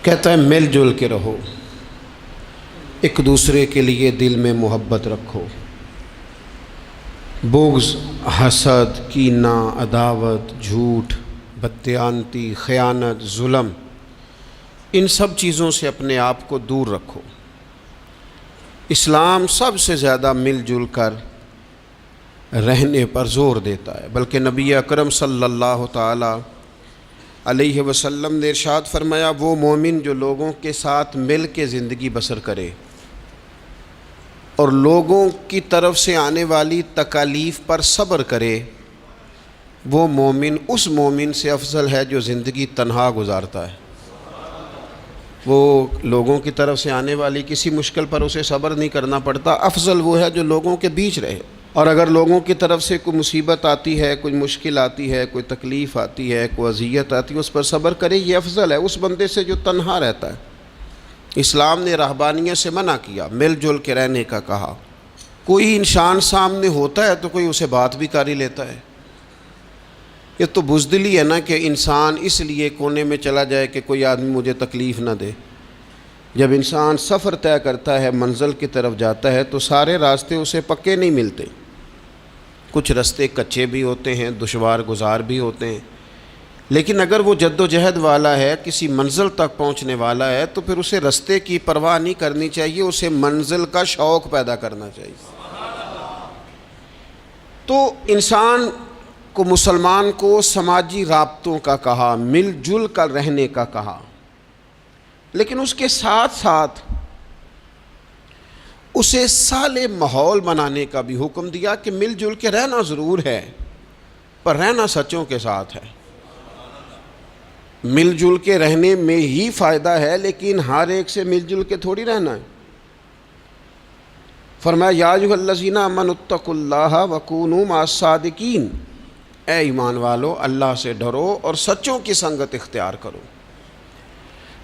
کہتا ہے مل جل کے رہو، ایک دوسرے کے لیے دل میں محبت رکھو، بغض، حسد، کینہ، عداوت، جھوٹ، بددیانتی، خیانت، ظلم، ان سب چیزوں سے اپنے آپ کو دور رکھو۔ اسلام سب سے زیادہ مل جل کر رہنے پر زور دیتا ہے، بلکہ نبی اکرم صلی اللہ تعالی علیہ وسلم نے ارشاد فرمایا، وہ مومن جو لوگوں کے ساتھ مل کے زندگی بسر کرے اور لوگوں کی طرف سے آنے والی تکالیف پر صبر کرے، وہ مومن اس مومن سے افضل ہے جو زندگی تنہا گزارتا ہے۔ وہ لوگوں کی طرف سے آنے والی کسی مشکل پر اسے صبر نہیں کرنا پڑتا، افضل وہ ہے جو لوگوں کے بیچ رہے۔ اور اگر لوگوں کی طرف سے کوئی مصیبت آتی ہے، کوئی مشکل آتی ہے، کوئی تکلیف آتی ہے، کوئی اذیت آتی ہے، اس پر صبر کرے، یہ افضل ہے اس بندے سے جو تنہا رہتا ہے۔ اسلام نے رہبانیت سے منع کیا، مل جل کے رہنے کا کہا۔ کوئی انسان سامنے ہوتا ہے تو کوئی اسے بات بھی کر ہی لیتا ہے۔ یہ تو بزدلی ہے نا کہ انسان اس لیے کونے میں چلا جائے کہ کوئی آدمی مجھے تکلیف نہ دے۔ جب انسان سفر طے کرتا ہے، منزل کی طرف جاتا ہے، تو سارے راستے اسے پکے نہیں ملتے، کچھ راستے کچے بھی ہوتے ہیں، دشوار گزار بھی ہوتے ہیں، لیکن اگر وہ جد و جہد والا ہے، کسی منزل تک پہنچنے والا ہے، تو پھر اسے راستے کی پرواہ نہیں کرنی چاہیے، اسے منزل کا شوق پیدا کرنا چاہیے۔ تو انسان کو، مسلمان کو سماجی رابطوں کا کہا، مل جل کر رہنے کا کہا، لیکن اس کے ساتھ ساتھ اسے صالح ماحول بنانے کا بھی حکم دیا کہ مل جل کے رہنا ضرور ہے، پر رہنا سچوں کے ساتھ ہے۔ مل جل کے رہنے میں ہی فائدہ ہے، لیکن ہر ایک سے مل جل کے تھوڑی رہنا ہے۔ فرمایا یا ایھا الذین آمنوا اتقوا اللہ وکونوا مع الصادقین، اے ایمان والو اللہ سے ڈرو اور سچوں کی سنگت اختیار کرو۔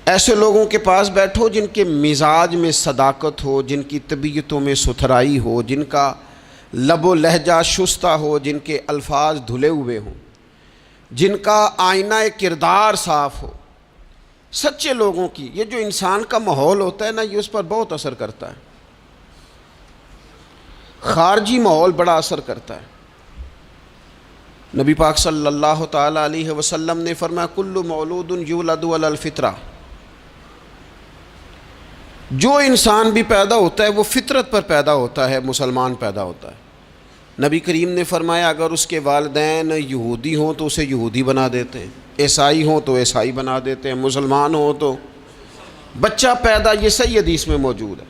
ایسے لوگوں کے پاس بیٹھو جن کے مزاج میں صداقت ہو، جن کی طبیعتوں میں ستھرائی ہو، جن کا لب و لہجہ شستہ ہو، جن کے الفاظ دھلے ہوئے ہوں، جن کا آئینہ کردار صاف ہو۔ سچے لوگوں کی یہ جو انسان کا ماحول ہوتا ہے نا، یہ اس پر بہت اثر کرتا ہے۔ خارجی ماحول بڑا اثر کرتا ہے۔ نبی پاک صلی اللہ تعالی علیہ وسلم نے فرمایا کل مولود یولد علی الفطرہ، جو انسان بھی پیدا ہوتا ہے وہ فطرت پر پیدا ہوتا ہے، مسلمان پیدا ہوتا ہے۔ نبی کریم نے فرمایا اگر اس کے والدین یہودی ہوں تو اسے یہودی بنا دیتے ہیں، عیسائی ہوں تو عیسائی بنا دیتے ہیں، مسلمان ہوں تو بچہ پیدا، یہ صحیح حدیث میں موجود ہے۔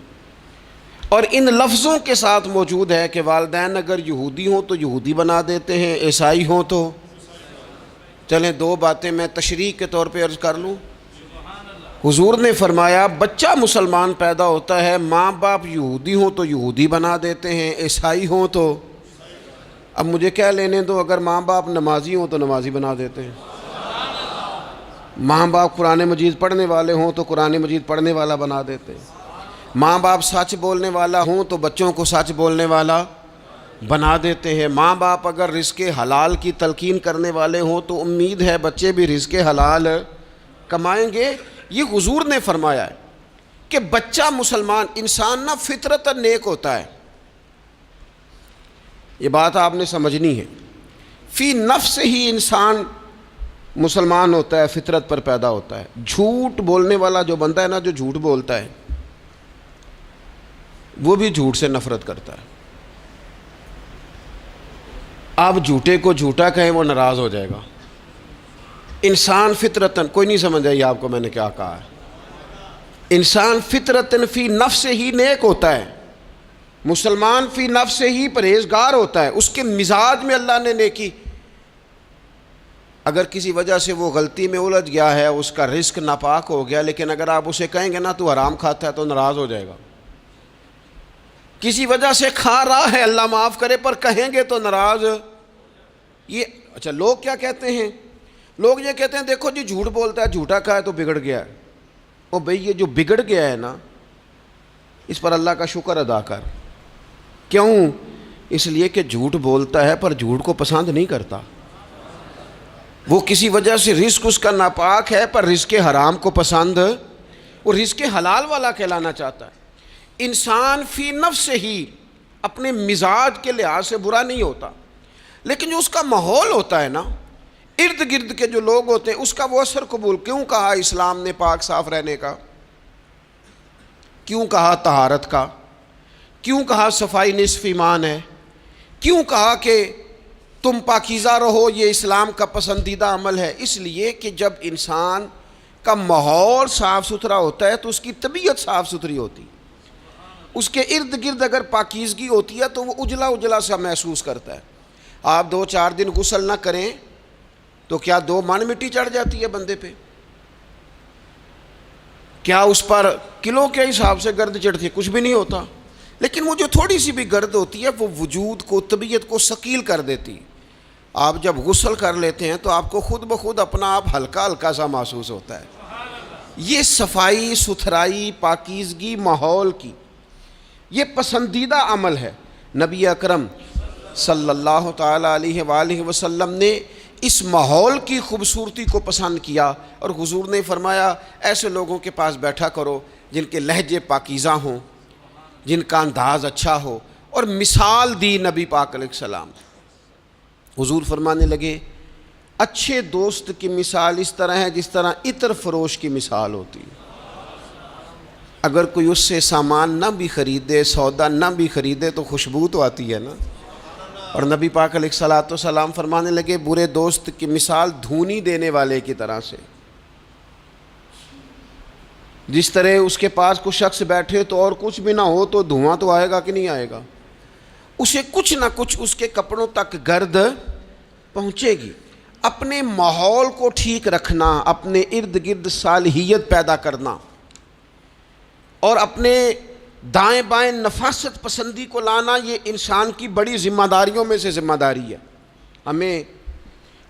اور ان لفظوں کے ساتھ موجود ہے کہ والدین اگر یہودی ہوں تو یہودی بنا دیتے ہیں، عیسائی ہوں تو۔ چلیں دو باتیں میں تشریح کے طور پہ عرض کر لوں۔ حضور نے فرمایا بچہ مسلمان پیدا ہوتا ہے، ماں باپ یہودی ہوں تو یہودی بنا دیتے ہیں، عیسائی ہوں تو۔ اب مجھے کہہ لینے دو، اگر ماں باپ نمازی ہوں تو نمازی بنا دیتے ہیں، ماں باپ قرآن مجید پڑھنے والے ہوں تو قرآن مجید پڑھنے والا بنا دیتے ہیں، ماں باپ سچ بولنے والا ہوں تو بچوں کو سچ بولنے والا بنا دیتے ہیں، ماں باپ اگر رزق حلال کی تلقین کرنے والے ہوں تو امید ہے بچے بھی رزق حلال کمائیں گے۔ یہ حضور نے فرمایا ہے کہ بچہ مسلمان، انسان نہ فطرت نیک ہوتا ہے، یہ بات آپ نے سمجھنی ہے۔ فی نفس ہی انسان مسلمان ہوتا ہے، فطرت پر پیدا ہوتا ہے۔ جھوٹ بولنے والا جو بندہ ہے نا، جو جھوٹ بولتا ہے، وہ بھی جھوٹ سے نفرت کرتا ہے۔ آپ جھوٹے کو جھوٹا کہیں وہ ناراض ہو جائے گا۔ انسان فطرتاً، کوئی نہیں سمجھ آئی آپ کو میں نے کیا کہا ہے؟ انسان فطرتاً فی نفس ہی نیک ہوتا ہے، مسلمان فی نفس ہی پرہیزگار ہوتا ہے، اس کے مزاج میں اللہ نے نیکی۔ اگر کسی وجہ سے وہ غلطی میں الجھ گیا ہے، اس کا رزق ناپاک ہو گیا، لیکن اگر آپ اسے کہیں گے نا تو حرام کھاتا ہے تو ناراض ہو جائے گا۔ کسی وجہ سے کھا رہا ہے، اللہ معاف کرے، پر کہیں گے تو ناراض۔ یہ اچھا لوگ کیا کہتے ہیں؟ لوگ یہ کہتے ہیں دیکھو جی جھوٹ بولتا ہے، جھوٹا کھائے تو بگڑ گیا ہے۔ او بھئی یہ جو بگڑ گیا ہے نا، اس پر اللہ کا شکر ادا کر۔ کیوں؟ اس لیے کہ جھوٹ بولتا ہے پر جھوٹ کو پسند نہیں کرتا۔ وہ کسی وجہ سے رزق اس کا ناپاک ہے پر رزق حرام کو پسند، وہ رزق حلال والا کہلانا چاہتا ہے۔ انسان فی نفس ہی اپنے مزاج کے لحاظ سے برا نہیں ہوتا، لیکن جو اس کا ماحول ہوتا ہے نا، ارد گرد کے جو لوگ ہوتے ہیں، اس کا وہ اثر قبول۔ کیوں کہا اسلام نے پاک صاف رہنے کا؟ کیوں کہا طہارت کا؟ کیوں کہا صفائی نصف ایمان ہے؟ کیوں کہا کہ تم پاکیزہ رہو، یہ اسلام کا پسندیدہ عمل ہے؟ اس لیے کہ جب انسان کا ماحول صاف ستھرا ہوتا ہے تو اس کی طبیعت صاف ستھری ہوتی ہے، اس کے ارد گرد اگر پاکیزگی ہوتی ہے تو وہ اجلا اجلا سا محسوس کرتا ہے۔ آپ 2-4 دن غسل نہ کریں تو کیا 2 من مٹی چڑھ جاتی ہے بندے پہ؟ کیا اس پر کلو کے حساب سے گرد چڑھتی ہے؟ کچھ بھی نہیں ہوتا، لیکن وہ جو تھوڑی سی بھی گرد ہوتی ہے وہ وجود کو، طبیعت کو ثقیل کر دیتی۔ آپ جب غسل کر لیتے ہیں تو آپ کو خود بخود اپنا آپ ہلکا ہلکا سا محسوس ہوتا ہے۔ یہ صفائی ستھرائی پاکیزگی ماحول کی یہ پسندیدہ عمل ہے۔ نبی اکرم صلی اللہ تعالیٰ علیہ وآلہ وسلم نے اس ماحول کی خوبصورتی کو پسند کیا، اور حضور نے فرمایا ایسے لوگوں کے پاس بیٹھا کرو جن کے لہجے پاکیزہ ہوں، جن کا انداز اچھا ہو۔ اور مثال دی نبی پاک علیہ السلام۔ حضور فرمانے لگے اچھے دوست کی مثال اس طرح ہے جس طرح عطر فروش کی مثال ہوتی ہے۔ اگر کوئی اس سے سامان نہ بھی خریدے، سودا نہ بھی خریدے، تو خوشبو تو آتی ہے نا۔ اور نبی پاک علیہ الصلوۃ والسلام فرمانے لگے برے دوست کی مثال دھونی دینے والے کی طرح سے۔ جس طرح اس کے پاس کوئی شخص بیٹھے تو اور کچھ بھی نہ ہو تو دھواں تو آئے گا کہ نہیں آئے گا، اسے کچھ نہ کچھ اس کے کپڑوں تک گرد پہنچے گی۔ اپنے ماحول کو ٹھیک رکھنا، اپنے ارد گرد صالحیت پیدا کرنا، اور اپنے دائیں بائیں نفاست پسندی کو لانا، یہ انسان کی بڑی ذمہ داریوں میں سے ذمہ داری ہے۔ ہمیں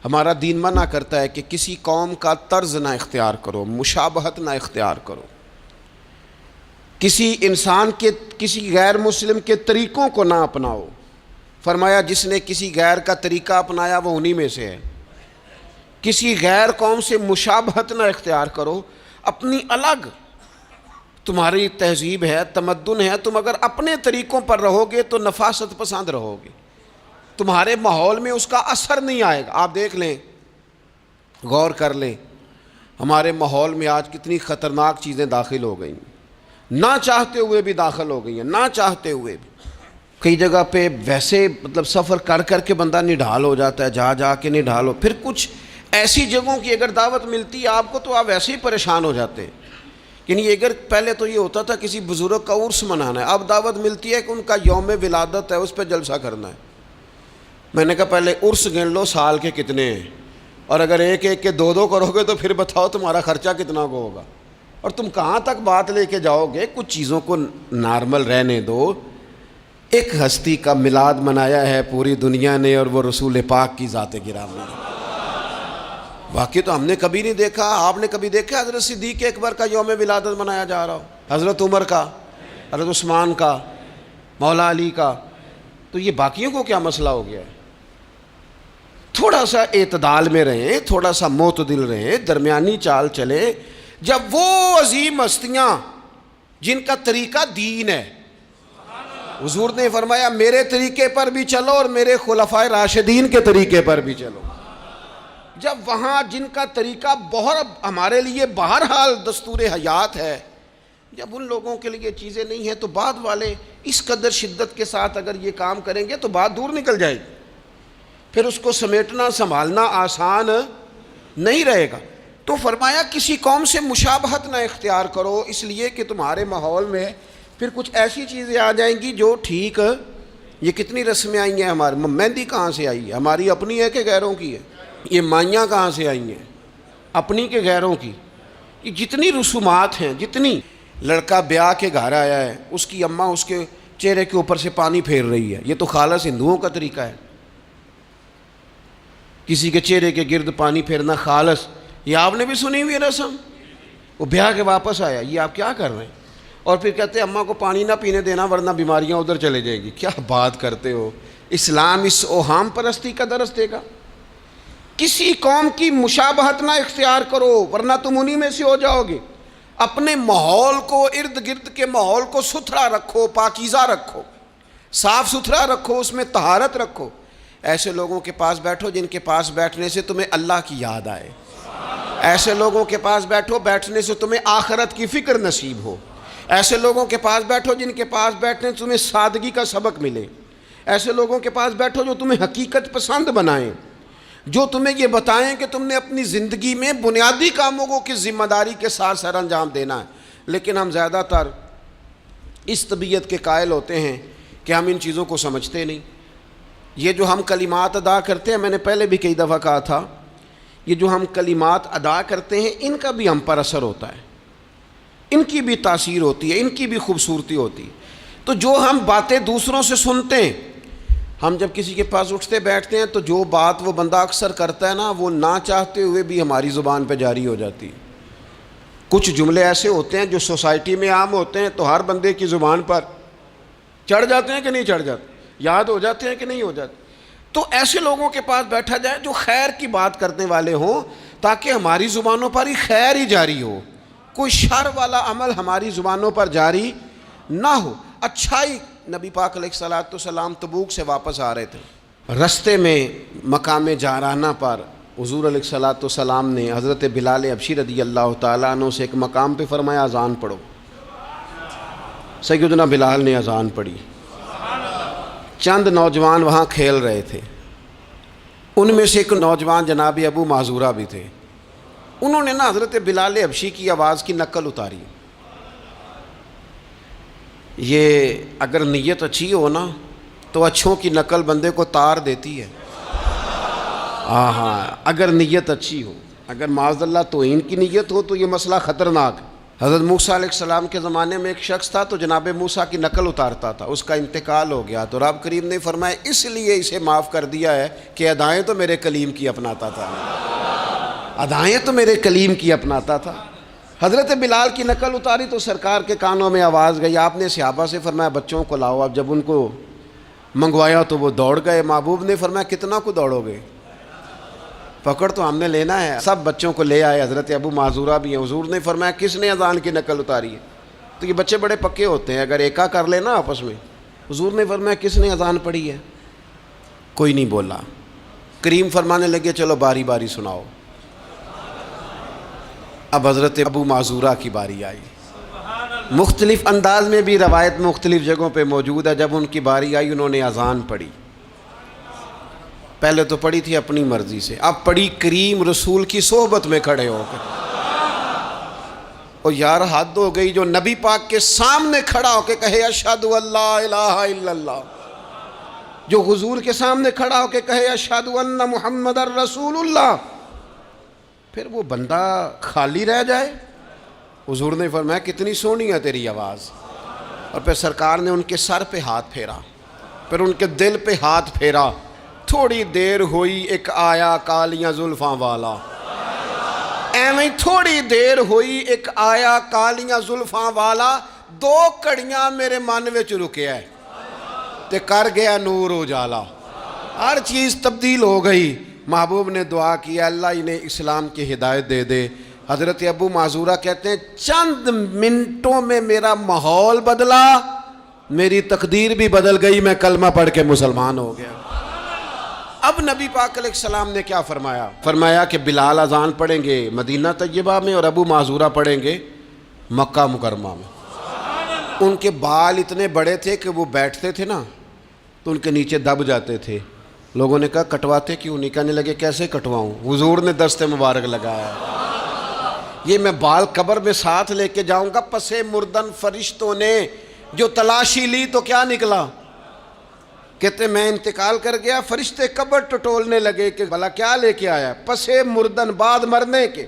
ہمارا دین منع کرتا ہے کہ کسی قوم کا طرز نہ اختیار کرو، مشابہت نہ اختیار کرو، کسی انسان کے، کسی غیر مسلم کے طریقوں کو نہ اپناؤ۔ فرمایا جس نے کسی غیر کا طریقہ اپنایا وہ انہی میں سے ہے۔ کسی غیر قوم سے مشابہت نہ اختیار کرو، اپنی الگ تمہاری تہذیب ہے، تمدن ہے، تم اگر اپنے طریقوں پر رہو گے تو نفاست پسند رہو گے، تمہارے ماحول میں اس کا اثر نہیں آئے گا۔ آپ دیکھ لیں، غور کر لیں، ہمارے ماحول میں آج کتنی خطرناک چیزیں داخل ہو گئی ہیں، نہ چاہتے ہوئے بھی داخل ہو گئی ہیں، نہ چاہتے ہوئے بھی۔ کئی جگہ پہ ویسے مطلب سفر کر کر کے بندہ نڈھال ہو جاتا ہے، جا جا کے نڈھال ہو۔ پھر کچھ ایسی جگہوں کی اگر دعوت ملتی ہے آپ کو تو آپ ویسے ہی پریشان ہو جاتے ہیں۔ یعنی اگر پہلے تو یہ ہوتا تھا کسی بزرگ کا عرس منانا ہے، اب دعوت ملتی ہے کہ ان کا یوم ولادت ہے، اس پہ جلسہ کرنا ہے۔ میں نے کہا پہلے عرس گن لو سال کے کتنے ہیں، اور اگر ایک ایک کے 2 کرو گے تو پھر بتاؤ تمہارا خرچہ کتنا کو ہوگا، اور تم کہاں تک بات لے کے جاؤ گے۔ کچھ چیزوں کو نارمل رہنے دو۔ ایک ہستی کا میلاد منایا ہے پوری دنیا نے، اور وہ رسول پاک کی ذات گرامی ہے۔ واقعی تو ہم نے کبھی نہیں دیکھا، آپ نے کبھی دیکھا حضرت صدیق اکبر کا یوم ولادت منایا جا رہا ہو، حضرت عمر کا، حضرت عثمان کا، مولا علی کا؟ تو یہ باقیوں کو کیا مسئلہ ہو گیا ہے؟ تھوڑا سا اعتدال میں رہیں، تھوڑا سا معتدل رہیں، درمیانی چال چلیں۔ جب وہ عظیم ہستیاں جن کا طریقہ دین ہے، حضور نے فرمایا میرے طریقے پر بھی چلو اور میرے خلفائے راشدین کے طریقے پر بھی چلو، جب وہاں جن کا طریقہ بہت ہمارے لیے بہرحال دستور حیات ہے، جب ان لوگوں کے لیے چیزیں نہیں ہیں تو بعد والے اس قدر شدت کے ساتھ اگر یہ کام کریں گے تو بات دور نکل جائے گی، پھر اس کو سمیٹنا سنبھالنا آسان نہیں رہے گا۔ تو فرمایا کسی قوم سے مشابہت نہ اختیار کرو، اس لیے کہ تمہارے ماحول میں پھر کچھ ایسی چیزیں آ جائیں گی جو ٹھیک، یہ کتنی رسمیں آئی ہیں ہماری، مہندی کہاں سے آئی ہے؟ ہماری اپنی ہے کہ غیروں کی ہے؟ یہ مائیاں کہاں سے آئی ہیں؟ اپنی کے غیروں کی؟ یہ جتنی رسومات ہیں، جتنی، لڑکا بیاہ کے گھر آیا ہے، اس کی اماں اس کے چہرے کے اوپر سے پانی پھیر رہی ہے، یہ تو خالص ہندوؤں کا طریقہ ہے۔ کسی کے چہرے کے گرد پانی پھیرنا خالص، یہ آپ نے بھی سنی ہوئی رسم۔ وہ بیاہ کے واپس آیا، یہ آپ کیا کر رہے ہیں؟ اور پھر کہتے ہیں اماں کو پانی نہ پینے دینا ورنہ بیماریاں ادھر چلے جائیں گی۔ کیا بات کرتے ہو؟ اسلام اس اوہام پرستی کا درس دے گا؟ کسی قوم کی مشابہت نہ اختیار کرو ورنہ تم انہی میں سے ہو جاؤ گے۔ اپنے ماحول کو، ارد گرد کے ماحول کو ستھرا رکھو، پاکیزہ رکھو، صاف ستھرا رکھو، اس میں طہارت رکھو۔ ایسے لوگوں کے پاس بیٹھو جن کے پاس بیٹھنے سے تمہیں اللہ کی یاد آئے، ایسے لوگوں کے پاس بیٹھو بیٹھنے سے تمہیں آخرت کی فکر نصیب ہو، ایسے لوگوں کے پاس بیٹھو جن کے پاس بیٹھنے سے تمہیں سادگی کا سبق ملے، ایسے لوگوں کے پاس بیٹھو جو تمہیں حقیقت پسند بنائیں، جو تمہیں یہ بتائیں کہ تم نے اپنی زندگی میں بنیادی کاموں کو کس ذمہ داری کے ساتھ سر انجام دینا ہے۔ لیکن ہم زیادہ تر اس طبیعت کے قائل ہوتے ہیں کہ ہم ان چیزوں کو سمجھتے نہیں۔ یہ جو ہم کلمات ادا کرتے ہیں، میں نے پہلے بھی کئی دفعہ کہا تھا، یہ جو ہم کلمات ادا کرتے ہیں ان کا بھی ہم پر اثر ہوتا ہے، ان کی بھی تاثیر ہوتی ہے، ان کی بھی خوبصورتی ہوتی ہے۔ تو جو ہم باتیں دوسروں سے سنتے ہیں، ہم جب کسی کے پاس اٹھتے بیٹھتے ہیں تو جو بات وہ بندہ اکثر کرتا ہے نا، وہ نہ چاہتے ہوئے بھی ہماری زبان پہ جاری ہو جاتی ہے۔ کچھ جملے ایسے ہوتے ہیں جو سوسائٹی میں عام ہوتے ہیں تو ہر بندے کی زبان پر چڑھ جاتے ہیں کہ نہیں چڑھ جاتے، یاد ہو جاتے ہیں کہ نہیں ہو جاتے۔ تو ایسے لوگوں کے پاس بیٹھا جائے جو خیر کی بات کرنے والے ہوں، تاکہ ہماری زبانوں پر ہی خیر ہی جاری ہو، کوئی شر والا عمل ہماری زبانوں پر جاری نہ ہو۔ اچھائی، نبی پاک علیہ الصلوۃ والسلام تبوک سے واپس آ رہے تھے، رستے میں مقام جارانہ پر حضور علیہ الصلوۃ والسلام نے حضرت بلال حبشی رضی اللہ تعالیٰ عنہ سے ایک مقام پہ فرمایا اذان پڑھو۔ سیدنا بلال نے اذان پڑھی، چند نوجوان وہاں کھیل رہے تھے، ان میں سے ایک نوجوان جناب ابو معذورہ بھی تھے، انہوں نے نا حضرت بلال حبشی کی آواز کی نقل اتاری۔ یہ اگر نیت اچھی ہو نا تو اچھوں کی نقل بندے کو تار دیتی ہے۔ ہاں، اگر نیت اچھی ہو، اگر معاذ اللہ توہین کی نیت ہو تو یہ مسئلہ خطرناک ہے۔ حضرت موسیٰ علیہ السلام کے زمانے میں ایک شخص تھا تو جناب موسیٰ کی نقل اتارتا تھا، اس کا انتقال ہو گیا تو رب کریم نے فرمایا اس لیے اسے معاف کر دیا ہے کہ ادائیں تو میرے کلیم کی اپناتا تھا، ادائیں تو میرے کلیم کی اپناتا تھا۔ حضرت بلال کی نقل اتاری تو سرکار کے کانوں میں آواز گئی، آپ نے صحابہ سے فرمایا بچوں کو لاؤ۔ اب جب ان کو منگوایا تو وہ دوڑ گئے، محبوب نے فرمایا کتنا کو دوڑو گے، پکڑ تو ہم نے لینا ہے۔ سب بچوں کو لے آئے، حضرت ابو معذورہ بھی ہیں۔ حضور نے فرمایا کس نے اذان کی نقل اتاری ہے؟ تو یہ بچے بڑے پکے ہوتے ہیں، اگر ایکا کر لینا آپس میں۔ حضور نے فرمایا کس نے اذان پڑھی ہے؟ کوئی نہیں بولا۔ کریم فرمانے لگے چلو باری باری سناؤ۔ اب حضرت ابو معذورہ کی باری آئی، مختلف انداز میں بھی روایت مختلف جگہوں پہ موجود ہے۔ جب ان کی باری آئی انہوں نے اذان پڑھی، پہلے تو پڑھی تھی اپنی مرضی سے، اب پڑھی کریم رسول کی صحبت میں کھڑے ہو کے۔ اور یار حد ہو گئی، جو نبی پاک کے سامنے کھڑا ہو کے کہے اشہد ان لا الہ الا اللہ، جو حضور کے سامنے کھڑا ہو کے کہے اشہد ان محمد رسول اللہ، پھر وہ بندہ خالی رہ جائے؟ حضور نے فرمایا کتنی سونی ہے تیری آواز۔ اور پھر سرکار نے ان کے سر پہ ہاتھ پھیرا، پھر ان کے دل پہ ہاتھ پھیرا۔ تھوڑی دیر ہوئی ایک آیا کالیاں زلفاں والا، ایویں تھوڑی دیر ہوئی ایک آیا کالیاں زلفاں والا، دو کڑیاں میرے من وچ رکیا ہے تے کر گیا نور اجالا۔ ہر چیز تبدیل ہو گئی۔ محبوب نے دعا کیا اللہ انہیں اسلام کی ہدایت دے دے۔ حضرت ابو معذورہ کہتے ہیں چند منٹوں میں میرا ماحول بدلا، میری تقدیر بھی بدل گئی، میں کلمہ پڑھ کے مسلمان ہو گیا۔ اب نبی پاک علیہ السلام نے کیا فرمایا؟ فرمایا کہ بلال اذان پڑھیں گے مدینہ طیبہ میں اور ابو معذورہ پڑھیں گے مکہ مکرمہ میں۔ ان کے بال اتنے بڑے تھے کہ وہ بیٹھتے تھے نا تو ان کے نیچے دب جاتے تھے۔ لوگوں نے کہا کٹواتے کیوں نہیں؟ کہنے لگے کیسے کٹواؤں؟ حضور نے دست مبارک لگایا، یہ میں بال قبر میں ساتھ لے کے جاؤں گا۔ پسے مردن فرشتوں نے جو تلاشی لی تو کیا نکلا؟ کہتے میں انتقال کر گیا، فرشتے قبر ٹٹولنے لگے کہ بھلا کیا لے کے آیا؟ پسے مردن، بعد مرنے کے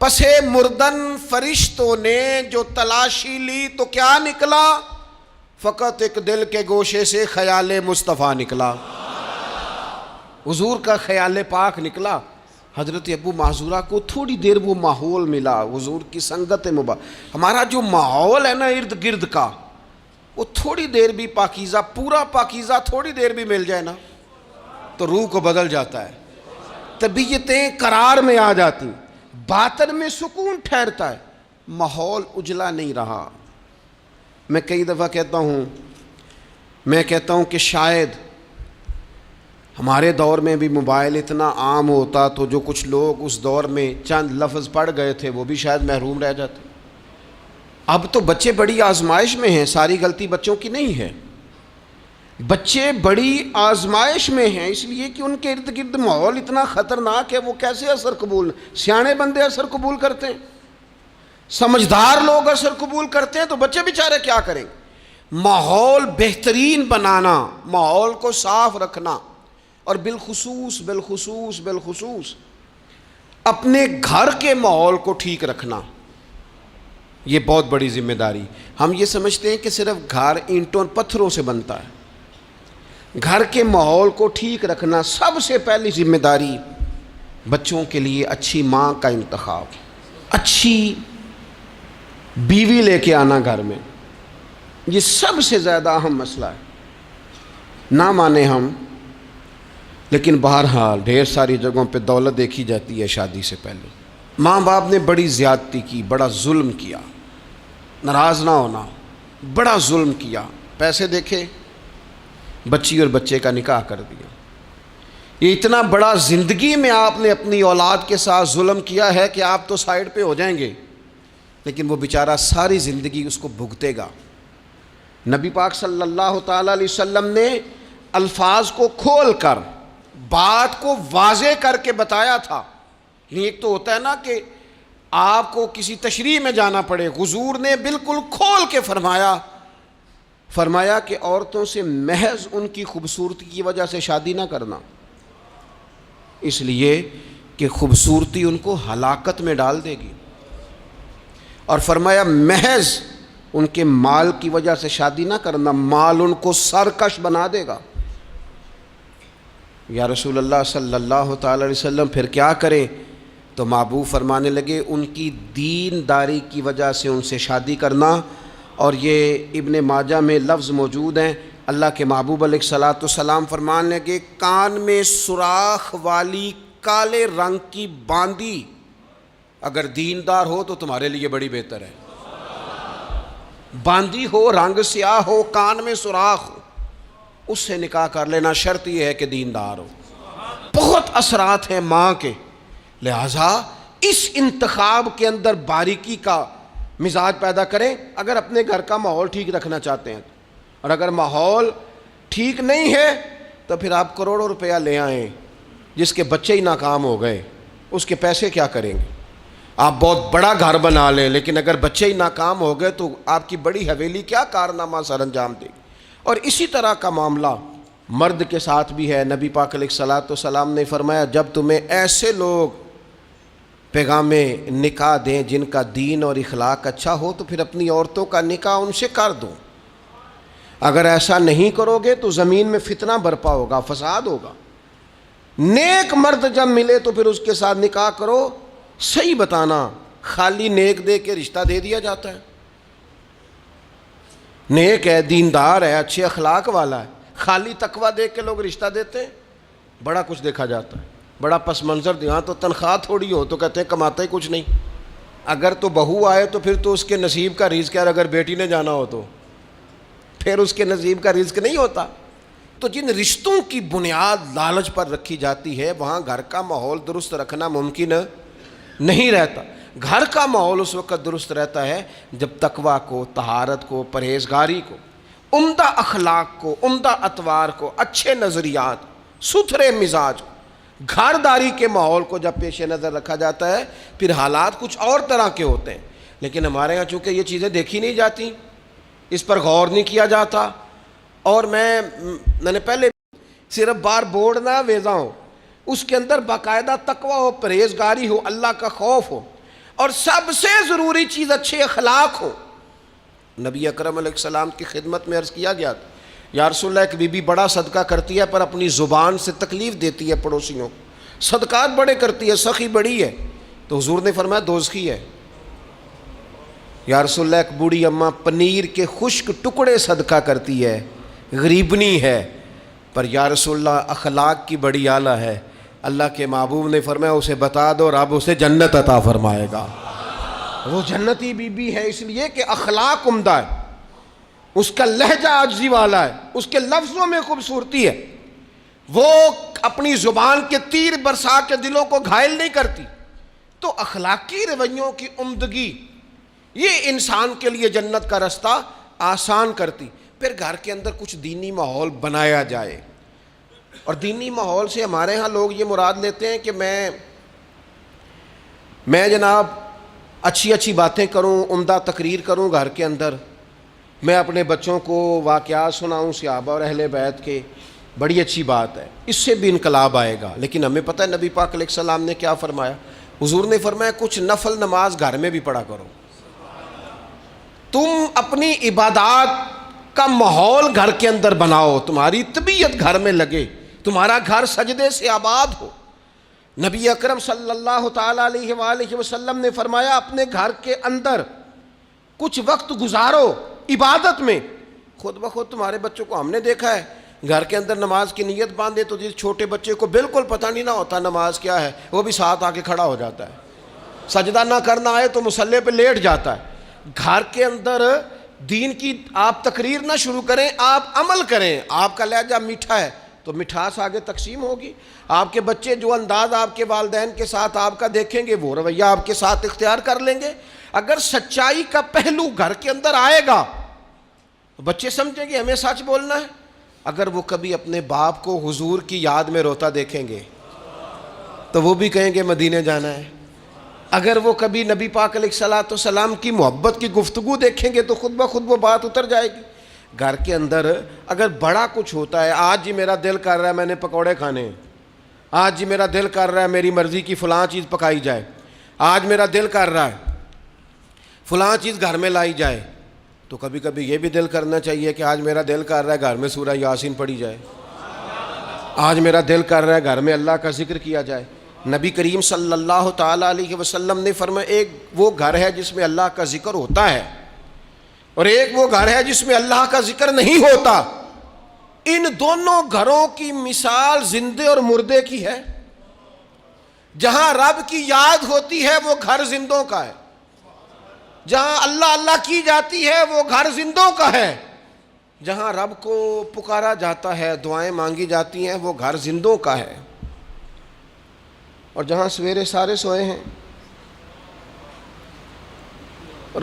پسے مردن فرشتوں نے جو تلاشی لی تو کیا نکلا؟ فقط ایک دل کے گوشے سے خیال مصطفیٰ نکلا، حضور کا خیال پاک نکلا۔ حضرت ابو معذورہ کو تھوڑی دیر وہ ماحول ملا، حضور کی سنگت مبارک۔ ہمارا جو ماحول ہے نا ارد گرد کا، وہ تھوڑی دیر بھی پاکیزہ، پورا پاکیزہ تھوڑی دیر بھی مل جائے نا تو روح کو بدل جاتا ہے، طبیعتیں قرار میں آ جاتی، باطن میں سکون ٹھہرتا ہے، ماحول اجلا نہیں رہا۔ میں کئی دفعہ کہتا ہوں کہ شاید ہمارے دور میں بھی موبائل اتنا عام ہوتا تو جو کچھ لوگ اس دور میں چند لفظ پڑھ گئے تھے وہ بھی شاید محروم رہ جاتے۔ اب تو بچے بڑی آزمائش میں ہیں، ساری غلطی بچوں کی نہیں ہے، بچے بڑی آزمائش میں ہیں اس لیے کہ ان کے ارد گرد ماحول اتنا خطرناک ہے، وہ کیسے اثر قبول، سیانے بندے اثر قبول کرتے ہیں، سمجھدار لوگ اثر قبول کرتے ہیں، تو بچے بیچارے کیا کریں؟ ماحول بہترین بنانا، ماحول کو صاف رکھنا، اور بالخصوص اپنے گھر کے ماحول کو ٹھیک رکھنا، یہ بہت بڑی ذمہ داری۔ ہم یہ سمجھتے ہیں کہ صرف گھر اینٹوں پتھروں سے بنتا ہے، گھر کے ماحول کو ٹھیک رکھنا سب سے پہلی ذمہ داری۔ بچوں کے لیے اچھی ماں کا انتخاب، اچھی بیوی لے کے آنا گھر میں، یہ سب سے زیادہ اہم مسئلہ ہے۔ نہ مانے ہم، لیکن بہرحال ڈھیر ساری جگہوں پہ دولت دیکھی جاتی ہے شادی سے پہلے۔ ماں باپ نے بڑی زیادتی کی، بڑا ظلم کیا، ناراض نہ ہونا، بڑا ظلم کیا، پیسے دیکھے بچی اور بچے کا نکاح کر دیا۔ یہ اتنا بڑا زندگی میں آپ نے اپنی اولاد کے ساتھ ظلم کیا ہے کہ آپ تو سائیڈ پہ ہو جائیں گے، لیکن وہ بیچارہ ساری زندگی اس کو بھگتے گا۔ نبی پاک صلی اللہ تعالیٰ علیہ وسلم نے الفاظ کو کھول کر، بات کو واضح کر کے بتایا تھا۔ ایک تو ہوتا ہے نا کہ آپ کو کسی تشریح میں جانا پڑے، حضور نے بالکل کھول کے فرمایا کہ عورتوں سے محض ان کی خوبصورتی کی وجہ سے شادی نہ کرنا، اس لیے کہ خوبصورتی ان کو ہلاکت میں ڈال دے گی، اور فرمایا محض ان کے مال کی وجہ سے شادی نہ کرنا، مال ان کو سرکش بنا دے گا۔ یا رسول اللہ صلی اللہ تعالی علیہ وسلم پھر کیا کریں؟ تو محبوب فرمانے لگے ان کی دینداری کی وجہ سے ان سے شادی کرنا۔ اور یہ ابن ماجہ میں لفظ موجود ہیں، اللہ کے محبوب علیہ الصلوۃ والسلام فرمانے لگے کان میں سوراخ والی کالے رنگ کی باندی اگر دیندار ہو تو تمہارے لیے بڑی بہتر ہے۔ باندی ہو، رنگ سیاہ ہو، کان میں سوراخ ہو، اس سے نکاح کر لینا، شرط یہ ہے کہ دیندار ہو۔ بہت اثرات ہیں ماں کے، لہٰذا اس انتخاب کے اندر باریکی کا مزاج پیدا کریں اگر اپنے گھر کا ماحول ٹھیک رکھنا چاہتے ہیں۔ اور اگر ماحول ٹھیک نہیں ہے تو پھر آپ کروڑوں روپیہ لے آئیں، جس کے بچے ہی ناکام ہو گئے اس کے پیسے کیا کریں گے؟ آپ بہت بڑا گھر بنا لیں لیکن اگر بچے ہی ناکام ہو گئے تو آپ کی بڑی حویلی کیا کارنامہ سر انجام دے گی۔ اور اسی طرح کا معاملہ مرد کے ساتھ بھی ہے۔ نبی پاک علیہ الصلوۃ والسلام نے فرمایا جب تمہیں ایسے لوگ پیغام نکاح دیں جن کا دین اور اخلاق اچھا ہو تو پھر اپنی عورتوں کا نکاح ان سے کر دو۔ اگر ایسا نہیں کرو گے تو زمین میں فتنہ برپا ہوگا، فساد ہوگا۔ نیک مرد جب ملے تو پھر اس کے ساتھ نکاح کرو۔ صحیح بتانا، خالی نیک دے کے رشتہ دے دیا جاتا ہے؟ نیک ہے، دیندار ہے، اچھے اخلاق والا ہے، خالی تقویٰ دیکھ کے لوگ رشتہ دیتے ہیں؟ بڑا کچھ دیکھا جاتا ہے، بڑا پس منظر دیا تو تنخواہ تھوڑی ہو تو کہتے ہیں کماتا ہی کچھ نہیں۔ اگر تو بہو آئے تو پھر تو اس کے نصیب کا رزق ہے، اور اگر بیٹی نے جانا ہو تو پھر اس کے نصیب کا رزق نہیں ہوتا۔ تو جن رشتوں کی بنیاد لالچ پر رکھی جاتی ہے وہاں گھر کا ماحول درست رکھنا ممکن نہیں رہتا۔ گھر کا ماحول اس وقت درست رہتا ہے جب تقویٰ کو، طہارت کو، پرہیزگاری کو، عمدہ اخلاق کو، عمدہ اطوار کو، اچھے نظریات، ستھرے مزاج، گھرداری کے ماحول کو جب پیش نظر رکھا جاتا ہے پھر حالات کچھ اور طرح کے ہوتے ہیں۔ لیکن ہمارے ہاں چونکہ یہ چیزیں دیکھی نہیں جاتی، اس پر غور نہیں کیا جاتا، اور میں نے پہلے صرف بار بورڈ نہ ویزا ہوں، اس کے اندر باقاعدہ تقویٰ ہو، پرہیزگاری ہو، اللہ کا خوف ہو، اور سب سے ضروری چیز اچھے اخلاق ہو۔ نبی اکرم علیہ السلام کی خدمت میں عرض کیا گیا تھا یا رسول اللہ ایک بی بی بڑا صدقہ کرتی ہے پر اپنی زبان سے تکلیف دیتی ہے پڑوسیوں کو، صدقات بڑے کرتی ہے، سخی بڑی ہے، تو حضور نے فرمایا دوزخی ہے۔ یا رسول اللہ ایک بوڑھی اماں پنیر کے خشک ٹکڑے صدقہ کرتی ہے، غریبنی ہے، پر یا رسول اللہ اخلاق کی بڑی اعلیٰ ہے، اللہ کے محبوب نے فرمایا اسے بتا دو رب اسے جنت عطا فرمائے گا. وہ جنتی بی بی ہے اس لیے کہ اخلاق عمدہ ہے، اس کا لہجہ عاجزی والا ہے، اس کے لفظوں میں خوبصورتی ہے، وہ اپنی زبان کے تیر برسا کے دلوں کو گھائل نہیں کرتی. تو اخلاقی رویوں کی عمدگی یہ انسان کے لیے جنت کا رستہ آسان کرتی. پھر گھر کے اندر کچھ دینی ماحول بنایا جائے. اور دینی ماحول سے ہمارے ہاں لوگ یہ مراد لیتے ہیں کہ میں جناب اچھی باتیں کروں، عمدہ تقریر کروں گھر کے اندر، میں اپنے بچوں کو واقعات سناؤں صحابہ اور اہل بیت کے، بڑی اچھی بات ہے، اس سے بھی انقلاب آئے گا. لیکن ہمیں پتہ ہے نبی پاک علیہ السلام نے کیا فرمایا. حضور نے فرمایا کچھ نفل نماز گھر میں بھی پڑھا کرو. تم اپنی عبادات کا ماحول گھر کے اندر بناؤ، تمہاری طبیعت گھر میں لگے، تمہارا گھر سجدے سے آباد ہو. نبی اکرم صلی اللہ تعالیٰ علیہ وآلہ وسلم نے فرمایا اپنے گھر کے اندر کچھ وقت گزارو عبادت میں. خود بخود تمہارے بچوں کو ہم نے دیکھا ہے گھر کے اندر نماز کی نیت باندھے تو جس چھوٹے بچے کو بالکل پتہ نہیں نہ ہوتا نماز کیا ہے، وہ بھی ساتھ آ کے کھڑا ہو جاتا ہے. سجدہ نہ کرنا آئے تو مصلی پہ لیٹ جاتا ہے. گھر کے اندر دین کی آپ تقریر نہ شروع کریں، آپ عمل کریں. آپ کا لہجہ میٹھا ہے تو مٹھاس آگے تقسیم ہوگی. آپ کے بچے جو انداز آپ کے والدین کے ساتھ آپ کا دیکھیں گے وہ رویہ آپ کے ساتھ اختیار کر لیں گے. اگر سچائی کا پہلو گھر کے اندر آئے گا تو بچے سمجھیں گے ہمیں سچ بولنا ہے. اگر وہ کبھی اپنے باپ کو حضور کی یاد میں روتا دیکھیں گے تو وہ بھی کہیں گے مدینے جانا ہے. اگر وہ کبھی نبی پاک علیہ الصلوۃ والسلام کی محبت کی گفتگو دیکھیں گے تو خود بخود وہ بات اتر جائے گی. گھر کے اندر اگر بڑا کچھ ہوتا ہے، آج جی میرا دل کر رہا ہے میں نے پکوڑے کھانے ہیں، آج جی میرا دل کر رہا ہے میری مرضی کی فلاں چیز پکائی جائے، آج میرا دل کر رہا ہے فلاں چیز گھر میں لائی جائے، تو کبھی کبھی یہ بھی دل کرنا چاہیے کہ آج میرا دل کر رہا ہے گھر میں سورہ یاسین پڑھی جائے، آج میرا دل کر رہا ہے گھر میں اللہ کا ذکر کیا جائے. نبی کریم صلی اللہ تعالیٰ علیہ وسلم نے فرمایا ایک وہ گھر ہے جس میں اللہ کا ذکر ہوتا ہے اور ایک وہ گھر ہے جس میں اللہ کا ذکر نہیں ہوتا. ان دونوں گھروں کی مثال زندے اور مردے کی ہے. جہاں رب کی یاد ہوتی ہے وہ گھر زندوں کا ہے، جہاں اللہ اللہ کی جاتی ہے وہ گھر زندوں کا ہے، جہاں رب کو پکارا جاتا ہے دعائیں مانگی جاتی ہیں وہ گھر زندوں کا ہے. اور جہاں سویرے سارے سوئے ہیں،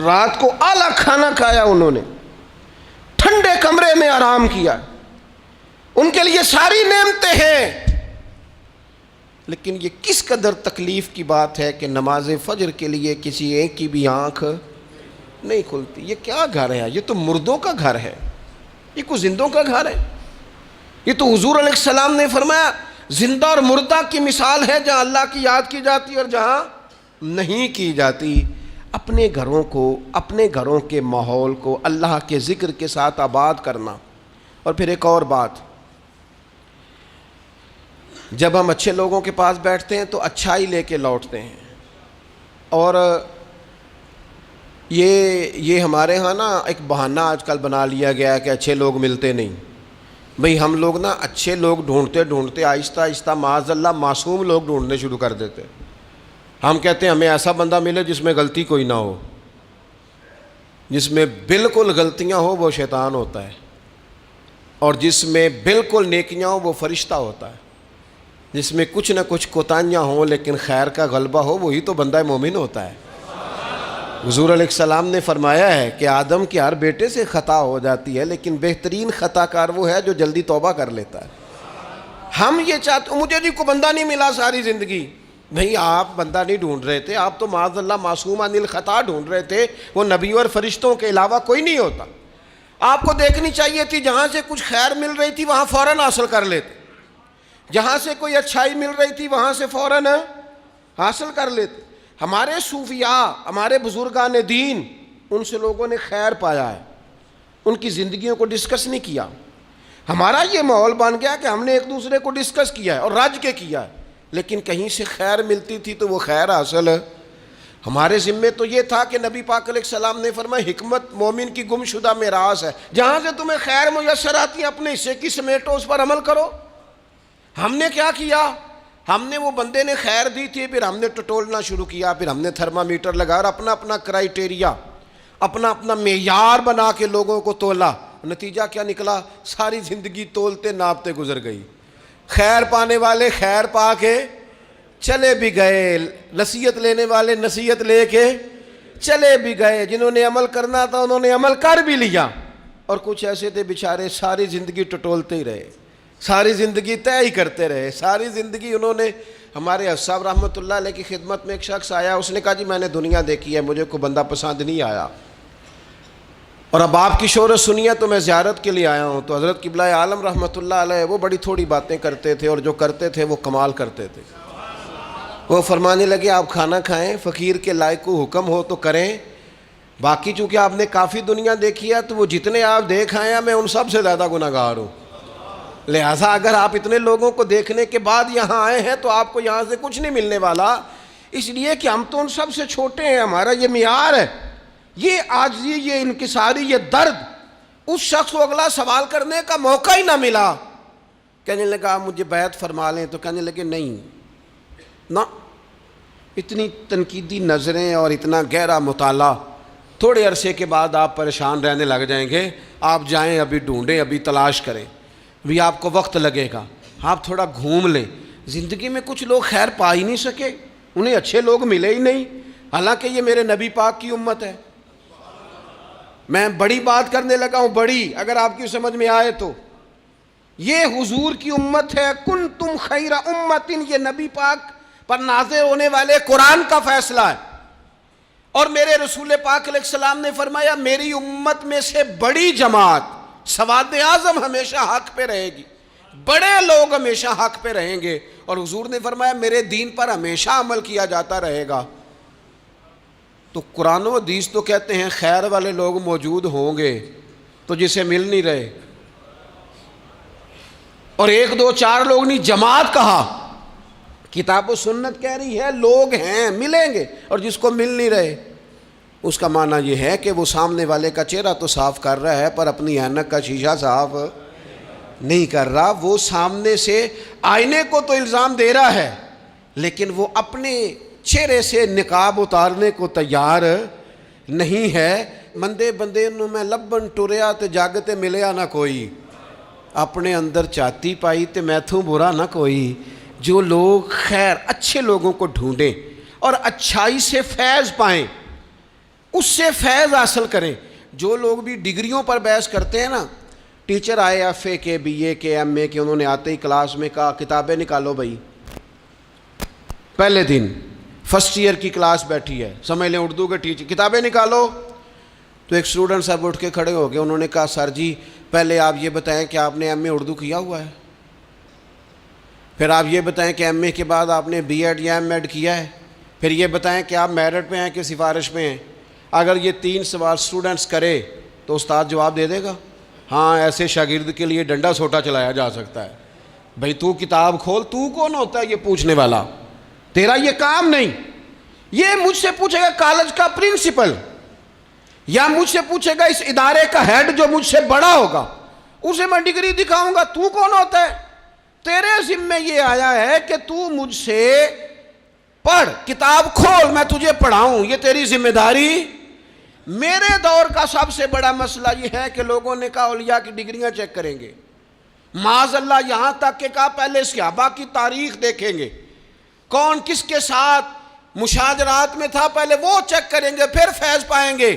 رات کو اعلیٰ کھانا کھایا، انہوں نے ٹھنڈے کمرے میں آرام کیا، ان کے لیے ساری نعمتیں ہیں، لیکن یہ کس قدر تکلیف کی بات ہے کہ نماز فجر کے لیے کسی ایک کی بھی آنکھ نہیں کھلتی. یہ کیا گھر ہے؟ یہ تو مردوں کا گھر ہے، یہ کوئی زندوں کا گھر ہے؟ یہ تو حضور علیہ السلام نے فرمایا زندہ اور مردہ کی مثال ہے، جہاں اللہ کی یاد کی جاتی اور جہاں نہیں کی جاتی. اپنے گھروں کو، اپنے گھروں کے ماحول کو اللہ کے ذکر کے ساتھ آباد کرنا. اور پھر ایک اور بات، جب ہم اچھے لوگوں کے پاس بیٹھتے ہیں تو اچھائی لے کے لوٹتے ہیں. اور یہ ہمارے ہاں نا ایک بہانہ آج کل بنا لیا گیا ہے کہ اچھے لوگ ملتے نہیں. بھئی ہم لوگ نا اچھے لوگ ڈھونڈتے ڈھونڈتے آہستہ آہستہ معاذ اللہ معصوم لوگ ڈھونڈنے شروع کر دیتے. ہم کہتے ہیں ہمیں ایسا بندہ ملے جس میں غلطی کوئی نہ ہو، جس میں بالکل غلطیاں ہو وہ شیطان ہوتا ہے، اور جس میں بالکل نیکیاں ہو وہ فرشتہ ہوتا ہے، جس میں کچھ نہ کچھ کوتاہیاں ہوں لیکن خیر کا غلبہ ہو وہی تو بندہ مومن ہوتا ہے. حضور علیہ السلام نے فرمایا ہے کہ آدم کے ہر بیٹے سے خطا ہو جاتی ہے لیکن بہترین خطا کار وہ ہے جو جلدی توبہ کر لیتا ہے. ہم یہ چاہتے مجھے جی کو بندہ نہیں ملا ساری زندگی. نہیں، آپ بندہ نہیں ڈھونڈ رہے تھے، آپ تو معاذ اللہ معصوم عن الخطا ڈھونڈ رہے تھے. وہ نبیوں اور فرشتوں کے علاوہ کوئی نہیں ہوتا. آپ کو دیکھنی چاہیے تھی جہاں سے کچھ خیر مل رہی تھی وہاں فوراً حاصل کر لیتے، جہاں سے کوئی اچھائی مل رہی تھی وہاں سے فوراً حاصل کر لیتے. ہمارے صوفیاء، ہمارے بزرگان دین، ان سے لوگوں نے خیر پایا ہے، ان کی زندگیوں کو ڈسکس نہیں کیا. ہمارا یہ ماحول بن گیا کہ ہم نے ایک دوسرے کو ڈسکس کیا ہے اور رج کے کیا ہے، لیکن کہیں سے خیر ملتی تھی تو وہ خیر حاصل ہے. ہمارے ذمے تو یہ تھا کہ نبی پاک علیہ السلام نے فرمایا حکمت مومن کی گم شدہ میراث ہے، جہاں سے تمہیں خیر میسر آتی ہے اپنے حصے کی سمیٹو، اس پر عمل کرو. ہم نے کیا کیا؟ ہم نے وہ بندے نے خیر دی تھی، پھر ہم نے ٹٹولنا شروع کیا، پھر ہم نے تھرمامیٹر لگا اور اپنا اپنا کرائیٹیریا، اپنا اپنا معیار بنا کے لوگوں کو تولا. نتیجہ کیا نکلا؟ ساری زندگی تولتے ناپتے گزر گئی. خیر پانے والے خیر پا کے چلے بھی گئے، نصیحت لینے والے نصیحت لے کے چلے بھی گئے، جنہوں نے عمل کرنا تھا انہوں نے عمل کر بھی لیا، اور کچھ ایسے تھے بیچارے ساری زندگی ٹٹولتے ہی رہے، ساری زندگی طے ہی کرتے رہے، ساری زندگی انہوں نے. ہمارے حضرت صاحب رحمۃ اللہ علیہ کی خدمت میں ایک شخص آیا، اس نے کہا جی میں نے دنیا دیکھی ہے، مجھے کوئی بندہ پسند نہیں آیا، اور اب آپ کی شہرت سنی ہے تو میں زیارت کے لیے آیا ہوں. تو حضرت قبلہ عالم رحمۃ اللہ علیہ وہ بڑی تھوڑی باتیں کرتے تھے، اور جو کرتے تھے وہ کمال کرتے تھے. وہ فرمانے لگے آپ کھانا کھائیں، فقیر کے لائق کو حکم ہو تو کریں، باقی چونکہ آپ نے کافی دنیا دیکھی ہے تو وہ جتنے آپ دیکھ آئے ہیں میں ان سب سے زیادہ گناہ گار ہوں، لہٰذا اگر آپ اتنے لوگوں کو دیکھنے کے بعد یہاں آئے ہیں تو آپ کو یہاں سے کچھ نہیں ملنے والا، اس لیے کہ ہم تو ان سب سے چھوٹے ہیں، ہمارا یہ معیار ہے. یہ عاجزی، یہ انکساری، یہ درد اس شخص کو اگلا سوال کرنے کا موقع ہی نہ ملا. کہنے لگا مجھے بیعت فرما لیں، تو کہنے لگے نہیں نہ، اتنی تنقیدی نظریں اور اتنا گہرا مطالعہ، تھوڑے عرصے کے بعد آپ پریشان رہنے لگ جائیں گے. آپ جائیں، ابھی ڈھونڈیں، ابھی تلاش کریں، بھی آپ کو وقت لگے گا. آپ تھوڑا گھوم لیں. زندگی میں کچھ لوگ خیر پا ہی نہیں سکے، انہیں اچھے لوگ ملے ہی نہیں، حالانکہ یہ میرے نبی پاک کی امت ہے. میں بڑی بات کرنے لگا ہوں، بڑی، اگر آپ کی سمجھ میں آئے تو یہ حضور کی امت ہے. کنتم خیر امت، یہ نبی پاک پر نازل ہونے والے قرآن کا فیصلہ ہے. اور میرے رسول پاک علیہ السلام نے فرمایا میری امت میں سے بڑی جماعت، سواد اعظم ہمیشہ حق پہ رہے گی، بڑے لوگ ہمیشہ حق پہ رہیں گے. اور حضور نے فرمایا میرے دین پر ہمیشہ عمل کیا جاتا رہے گا. تو قرآن و حدیث تو کہتے ہیں خیر والے لوگ موجود ہوں گے، تو جسے مل نہیں رہے، اور ایک دو چار لوگ نہیں، جماعت کہا. کتاب و سنت کہہ رہی ہے لوگ ہیں، ملیں گے، اور جس کو مل نہیں رہے اس کا معنی یہ ہے کہ وہ سامنے والے کا چہرہ تو صاف کر رہا ہے پر اپنی اینک کا شیشہ صاف نہیں کر رہا. وہ سامنے سے آئینے کو تو الزام دے رہا ہے، لیکن وہ اپنے چہرے سے نقاب اتارنے کو تیار نہیں ہے. مندے بندے نو میں لبن ٹریا تے جگ تے ملیا نہ کوئی، اپنے اندر چاتی پائی تے میتھوں برا نہ کوئی. جو لوگ خیر اچھے لوگوں کو ڈھونڈیں اور اچھائی سے فیض پائیں، اس سے فیض حاصل کریں. جو لوگ بھی ڈگریوں پر بحث کرتے ہیں نا، ٹیچر آئے ایف اے کے، بی اے کے، ایم اے کے، انہوں نے آتے ہی کلاس میں کہا کتابیں نکالو بھائی. پہلے دن فرسٹ ایئر کی کلاس بیٹھی ہے، سمجھ لیں اردو کے ٹیچر، کتابیں نکالو. تو ایک اسٹوڈنٹ صاحب اٹھ کے کھڑے ہو گئے، انہوں نے کہا سر جی پہلے آپ یہ بتائیں کہ آپ نے ایم اے اردو کیا ہوا ہے، پھر آپ یہ بتائیں کہ ایم اے کے بعد آپ نے بی ایڈ یا ایم ایڈ کیا ہے، پھر یہ بتائیں کہ آپ میرٹ پہ ہیں کہ سفارش پہ ہیں. اگر یہ 3 سوال اسٹوڈنٹس کرے تو استاد جواب دے دے گا ہاں ایسے شاگرد کے لیے ڈنڈا سوٹا چلایا جا سکتا ہے. بھائی تو کتاب کھول، تو کون ہوتا ہے یہ پوچھنے والا؟ تیرا یہ کام نہیں. یہ مجھ سے پوچھے گا کالج کا پرنسپل، یا مجھ سے پوچھے گا اس ادارے کا ہیڈ جو مجھ سے بڑا ہوگا، اسے میں ڈگری دکھاؤں گا. تو کون ہوتا ہے؟ تیرے ذمہ یہ آیا ہے کہ تو مجھ سے پڑھ، کتاب کھول، میں تجھے پڑھاؤں، یہ تیری ذمہ داری. میرے دور کا سب سے بڑا مسئلہ یہ ہے کہ لوگوں نے کہا اولیاء کی ڈگریاں چیک کریں گے، معاذ اللہ یہاں تک کہ کہا پہلے صحابہ کی تاریخ دیکھیں گے، کون کس کے ساتھ مشاجرات میں تھا، پہلے وہ چیک کریں گے پھر فیض پائیں گے.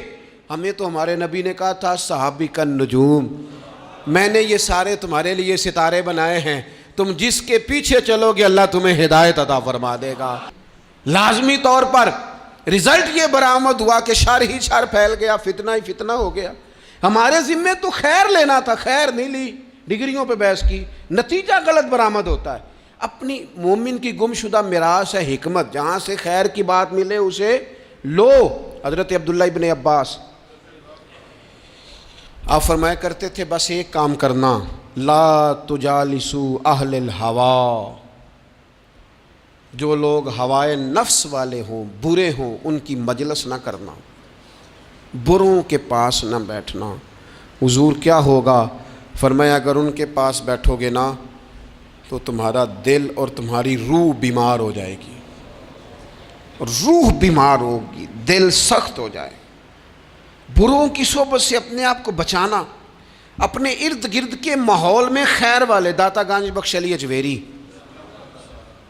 ہمیں تو ہمارے نبی نے کہا تھا صحابی کا نجوم، میں نے یہ سارے تمہارے لیے ستارے بنائے ہیں، تم جس کے پیچھے چلو گے اللہ تمہیں ہدایت عطا فرما دے گا. لازمی طور پر رزلٹ یہ برآمد ہوا کہ شر ہی شر پھیل گیا، فتنہ ہی فتنہ ہو گیا. ہمارے ذمے تو خیر لینا تھا، خیر نہیں لی، ڈگریوں پہ بحث کی، نتیجہ غلط برآمد ہوتا ہے. اپنی مومن کی گمشدہ میراث ہے حکمت، جہاں سے خیر کی بات ملے اسے لو. حضرت عبداللہ ابن عباس آپ فرمایا کرتے تھے بس ایک کام کرنا، لا تجالسوا اہل الہوا، جو لوگ ہوائے نفس والے ہوں، برے ہوں، ان کی مجلس نہ کرنا، بروں کے پاس نہ بیٹھنا. حضور کیا ہوگا؟ فرمایا اگر ان کے پاس بیٹھو گے نا تو تمہارا دل اور تمہاری روح بیمار ہو جائے گی، روح بیمار ہوگی، دل سخت ہو جائے۔ بروں کی صحبت سے اپنے آپ کو بچانا، اپنے ارد گرد کے ماحول میں خیر والے۔ داتا گنج بخش علی اجویری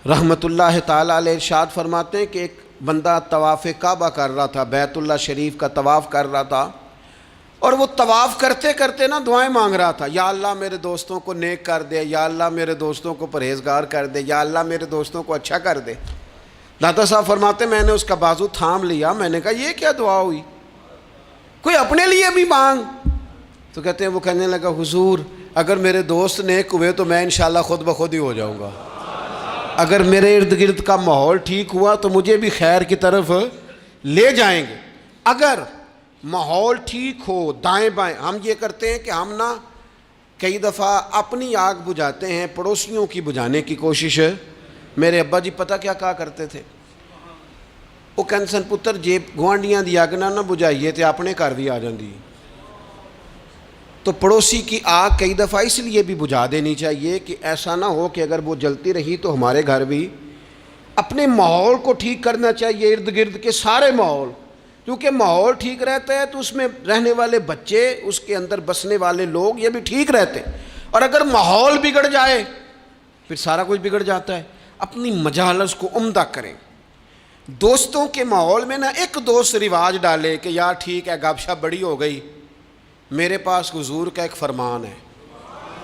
رحمۃ اللہ تعالیٰ علیہ ارشاد فرماتے ہیں کہ ایک بندہ طواف کعبہ کر رہا تھا، بیت اللہ شریف کا طواف کر رہا تھا، اور وہ طواف کرتے کرتے نا دعائیں مانگ رہا تھا، یا اللہ میرے دوستوں کو نیک کر دے، یا اللہ میرے دوستوں کو پرہیزگار کر دے، یا اللہ میرے دوستوں کو اچھا کر دے۔ داتا صاحب فرماتے میں نے اس کا بازو تھام لیا، میں نے کہا یہ کیا دعا ہوئی، کوئی اپنے لیے بھی مانگ۔ تو کہتے ہیں وہ کہنے لگا حضور اگر میرے دوست نیک ہوئے تو میں انشاءاللہ خود بخود ہی ہو جاؤں گا، اگر میرے ارد گرد کا ماحول ٹھیک ہوا تو مجھے بھی خیر کی طرف لے جائیں گے۔ اگر ماحول ٹھیک ہو دائیں بائیں، ہم یہ کرتے ہیں کہ ہم نا کئی دفعہ اپنی آگ بجھاتے ہیں، پڑوسیوں کی بجھانے کی کوشش۔ میرے ابا جی پتہ کیا کہا کرتے تھے، وہ کہندے سن پتر جے گوانڈیاں دی اگ نہ بجھائیے تے اپنے گھر بھی آ جاندی۔ تو پڑوسی کی آگ کئی دفعہ اس لیے بھی بجھا دینی چاہیے کہ ایسا نہ ہو کہ اگر وہ جلتی رہی تو ہمارے گھر بھی۔ اپنے ماحول کو ٹھیک کرنا چاہیے، ارد گرد کے سارے ماحول، کیونکہ ماحول ٹھیک رہتا ہے تو اس میں رہنے والے بچے، اس کے اندر بسنے والے لوگ یہ بھی ٹھیک رہتے ہیں۔ اور اگر ماحول بگڑ جائے پھر سارا کچھ بگڑ جاتا ہے۔ اپنی مجالس کو عمدہ کریں۔ دوستوں کے ماحول میں نہ ایک دوست رواج ڈالے کہ یار ٹھیک ہے گپ شپ بڑی ہو گئی، میرے پاس حضور کا ایک فرمان ہے،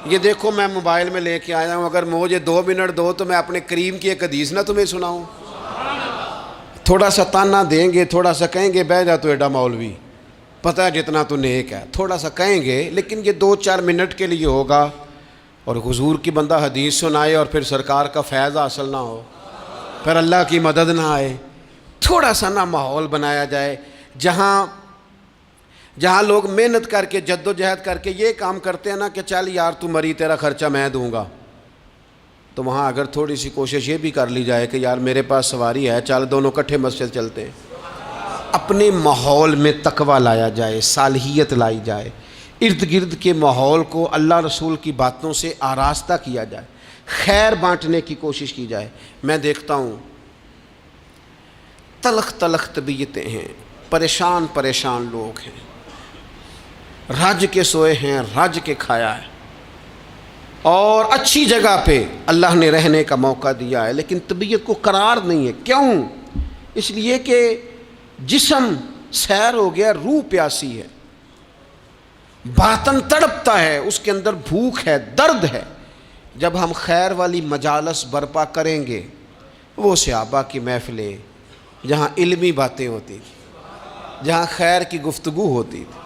یہ دیکھو میں موبائل میں لے کے آیا ہوں، اگر مجھے 2 منٹ دو تو میں اپنے کریم کی ایک حدیث نہ تمہیں سناؤں۔ تھوڑا سا تانا دیں گے، تھوڑا سا کہیں گے بہ جا تو ایڈا مولوی، پتہ ہے جتنا تو نیک ہے، تھوڑا سا کہیں گے، لیکن یہ 2-4 منٹ کے لیے ہوگا۔ اور حضور کی بندہ حدیث سنائے اور پھر سرکار کا فیض حاصل نہ ہو، پھر اللہ کی مدد نہ آئے۔ تھوڑا سا نہ ماحول بنایا جائے جہاں لوگ محنت کر کے جد و جہد کر کے یہ کام کرتے ہیں نا کہ چل یار تو مری تیرا خرچہ میں دوں گا، تو وہاں اگر تھوڑی سی کوشش یہ بھی کر لی جائے کہ یار میرے پاس سواری ہے، چل دونوں کٹھے مسجد چلتے ہیں۔ اپنے ماحول میں تقویٰ لایا جائے، صالحیت لائی جائے، ارد گرد کے ماحول کو اللہ رسول کی باتوں سے آراستہ کیا جائے، خیر بانٹنے کی کوشش کی جائے۔ میں دیکھتا ہوں تلخ تلخ طبیعتیں ہیں، پریشان پریشان لوگ ہیں، رج کے سوئے ہیں، رج کے کھایا ہے، اور اچھی جگہ پہ اللہ نے رہنے کا موقع دیا ہے، لیکن طبیعت کو قرار نہیں ہے۔ کیوں؟ اس لیے کہ جسم سیر ہو گیا، روح پیاسی ہے، باطن تڑپتا ہے، اس کے اندر بھوک ہے، درد ہے۔ جب ہم خیر والی مجالس برپا کریں گے، وہ صحابہ کی محفلیں جہاں علمی باتیں ہوتی تھی، جہاں خیر کی گفتگو ہوتی تھی،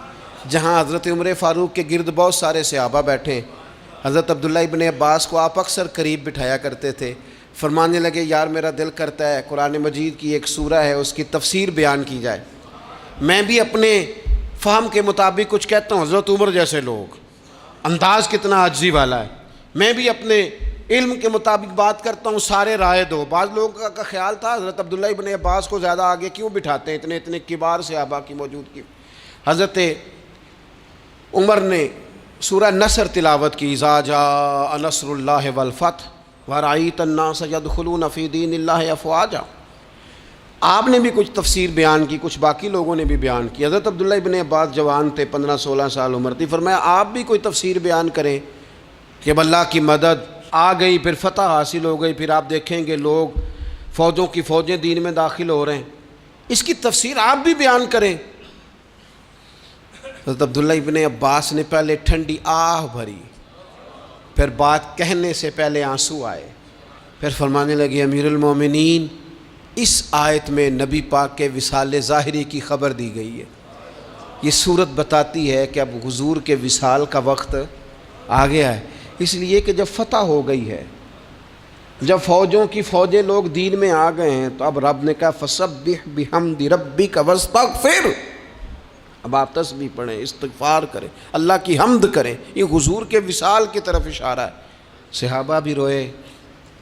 جہاں حضرت عمر فاروق کے گرد بہت سارے صحابہ بیٹھے، حضرت عبداللہ ابن عباس کو آپ اکثر قریب بٹھایا کرتے تھے، فرمانے لگے یار میرا دل کرتا ہے قرآن مجید کی ایک سورہ ہے اس کی تفسیر بیان کی جائے۔ میں بھی اپنے فہم کے مطابق کچھ کہتا ہوں، حضرت عمر جیسے لوگ، انداز کتنا عاجزی والا ہے، میں بھی اپنے علم کے مطابق بات کرتا ہوں، سارے رائے دو۔ بعض لوگوں کا خیال تھا حضرت عبداللہ ابن عباس کو زیادہ آگے کیوں بٹھاتے ہیں، اتنے کبار صحابہ کی موجودگی۔ حضرت عمر نے سورہ نصر تلاوت کی، اذا جاء نصر اللہ والفتح ورأیت الناس یدخلون فی دین اللہ افواجا۔ آپ نے بھی کچھ تفسیر بیان کی، کچھ باقی لوگوں نے بھی بیان کی۔ حضرت عبداللہ ابن عباس جوان تھے، 15-16 سال عمر تھی، فرمایا آپ بھی کوئی تفسیر بیان کریں کہ اب اللہ کی مدد آ گئی، پھر فتح حاصل ہو گئی، پھر آپ دیکھیں گے لوگ فوجوں کی فوجیں دین میں داخل ہو رہے ہیں، اس کی تفسیر آپ بھی بیان کریں۔ حضرت عبداللہ ابن عباس نے پہلے ٹھنڈی آہ بھری، پھر بات کہنے سے پہلے آنسو آئے، پھر فرمانے لگے امیر المومنین اس آیت میں نبی پاک کے وصال ظاہری کی خبر دی گئی ہے، یہ صورت بتاتی ہے کہ اب حضور کے وصال کا وقت آ گیا ہے، اس لیے کہ جب فتح ہو گئی ہے، جب فوجوں کی فوجیں لوگ دین میں آ گئے ہیں، تو اب رب نے کہا فسبح بحمد ربک واستغفر، اب آپ تسبیح پڑھیں، استغفار کریں، اللہ کی حمد کریں۔ یہ حضور کے وصال کی طرف اشارہ ہے۔ صحابہ بھی روئے،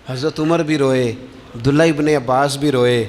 حضرت عمر بھی روئے، عبداللہ ابن عباس بھی روئے۔